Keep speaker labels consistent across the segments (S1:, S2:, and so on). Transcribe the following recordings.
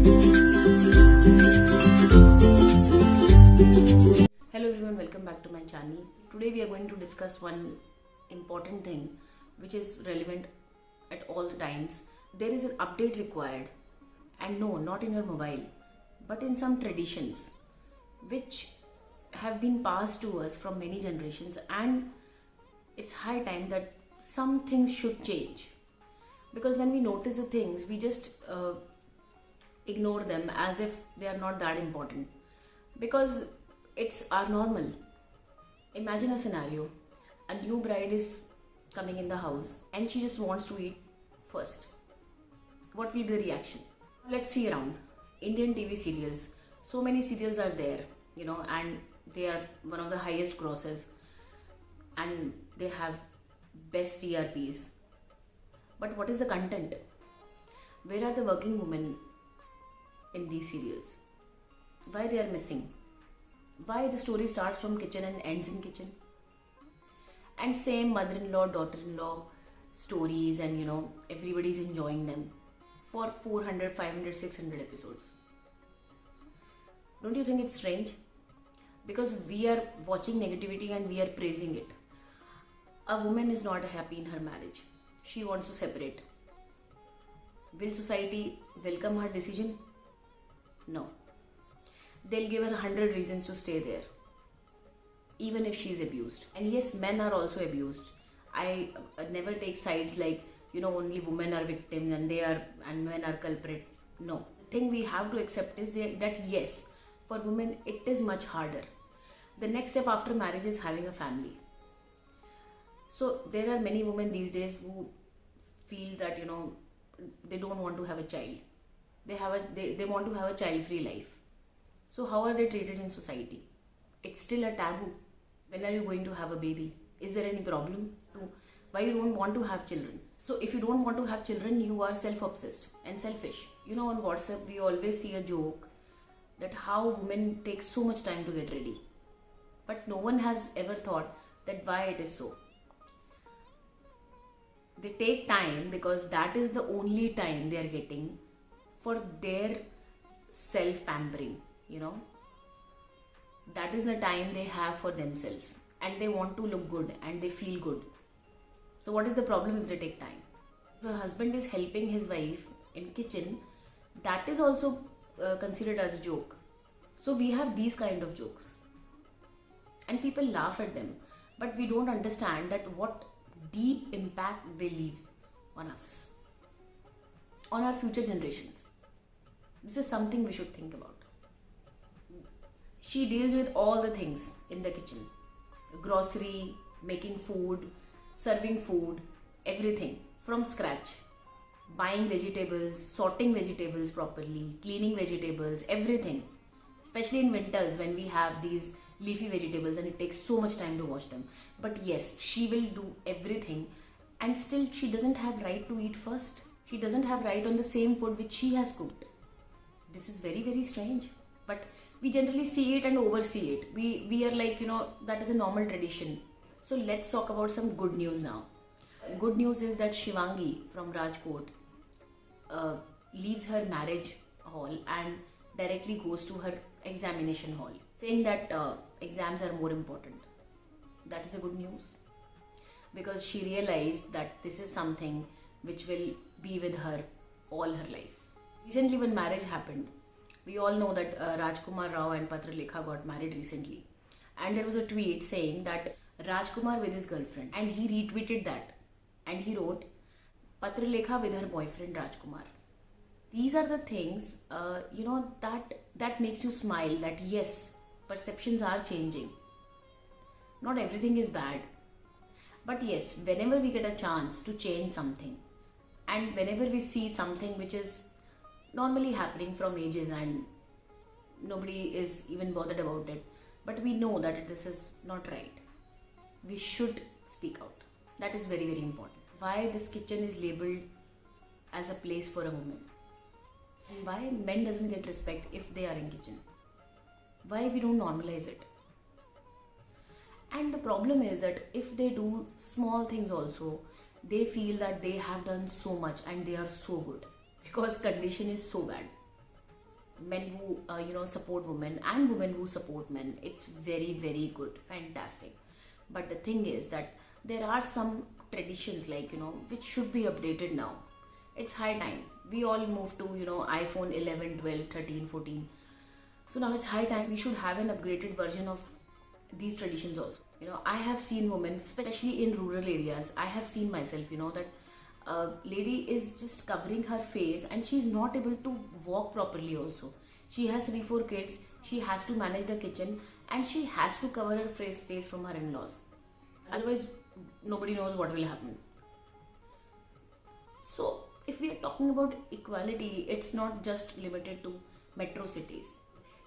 S1: Hello everyone, welcome back to my channel. Today we are going to discuss one important thing which is relevant at all the times. There is an update required, and no, not in your mobile, but in some traditions which have been passed to us from many generations, and it's high time that some things should change. Because when we notice the things, we just ignore them as if they are not that important, because it's our normal. Imagine a scenario: a new bride is coming in the house and she just wants to eat first. What will be the reaction? Let's see around Indian TV serials. So many serials are there, and they are one of the highest grosses, and they have best TRPs. But what is the content? Where are the working women in these serials? Why they are missing? Why the story starts from kitchen and ends in kitchen? And same mother-in-law, daughter-in-law stories, and everybody's enjoying them for 400, 500, 600 episodes. Don't you think it's strange? Because we are watching negativity and we are praising it. A woman is not happy in her marriage. She wants to separate. Will society welcome her decision? No. They'll give her 100 reasons to stay there, even if she is abused. And yes, men are also abused. I never take sides like only women are victims and men are culprit. No. The thing we have to accept is that yes, for women it is much harder. The next step after marriage is having a family. So there are many women these days who feel that they don't want to have a child. They want to have a child-free life. So how are they treated in society? It's still a taboo. When are you going to have a baby? Is there any problem? Why you don't want to have children? So if you don't want to have children, you are self-obsessed and selfish. On WhatsApp we always see a joke that how women take so much time to get ready. But no one has ever thought that why it is so. They take time because that is the only time they are getting for their self-pampering, That is the time they have for themselves, and they want to look good and they feel good. So what is the problem if they take time? If a husband is helping his wife in kitchen, that is also considered as a joke. So we have these kind of jokes and people laugh at them, but we don't understand that what deep impact they leave on us, on our future generations. This is something we should think about. She deals with all the things in the kitchen: grocery, making food, serving food, everything from scratch. Buying vegetables, sorting vegetables properly, cleaning vegetables, everything. Especially in winters when we have these leafy vegetables and it takes so much time to wash them. But yes, she will do everything, and still she doesn't have right to eat first. She doesn't have right on the same food which she has cooked. This is very, very strange. But we generally see it and oversee it. We are like, that is a normal tradition. So let's talk about some good news now. Good news is that Shivangi from Rajkot leaves her marriage hall and directly goes to her examination hall, saying that exams are more important. That is a good news, because she realized that this is something which will be with her all her life. Recently when marriage happened, we all know that Rajkumar Rao and Patralekha got married recently, and there was a tweet saying that Rajkumar with his girlfriend, and he retweeted that and he wrote Patralekha with her boyfriend Rajkumar. These are the things that makes you smile, that yes, perceptions are changing. Not everything is bad, but yes, whenever we get a chance to change something, and whenever we see something which is normally happening from ages and nobody is even bothered about it, but we know that this is not right, we should speak out. That is very, very important. Why this kitchen is labeled as a place for a woman, and why men doesn't get respect if they are in kitchen, why we don't normalize it. And the problem is that if they do small things also, they feel that they have done so much and they are so good, because condition is so bad. men who support women and women who support men. It's very, very good, fantastic. But the thing is that there are some traditions, like, which should be updated now. It's high time. We all moved to iPhone 11, 12, 13, 14. So now it's high time we should have an upgraded version of these traditions also. I have seen women, especially in rural areas. I have seen myself, that a lady is just covering her face and she's not able to walk properly also. She has 3 4 kids, she has to manage the kitchen, and she has to cover her face from her in-laws. Otherwise, nobody knows what will happen. So if we are talking about equality, it's not just limited to metro cities.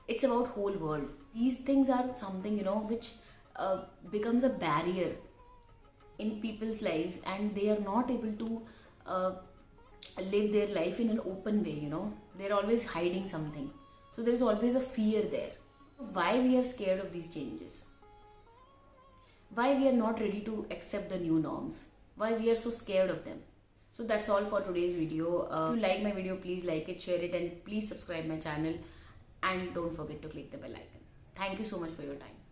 S1: It's about whole world. These things are something which becomes a barrier in people's lives, and they are not able to live their life in an open way. They're always hiding something, so there's always a fear there. Why we are scared of these changes? Why we are not ready to accept the new norms? Why we are so scared of them? So that's all for today's video. If you like my video, please like it, share it, and please subscribe my channel, and don't forget to click the bell icon. Thank you so much for your time.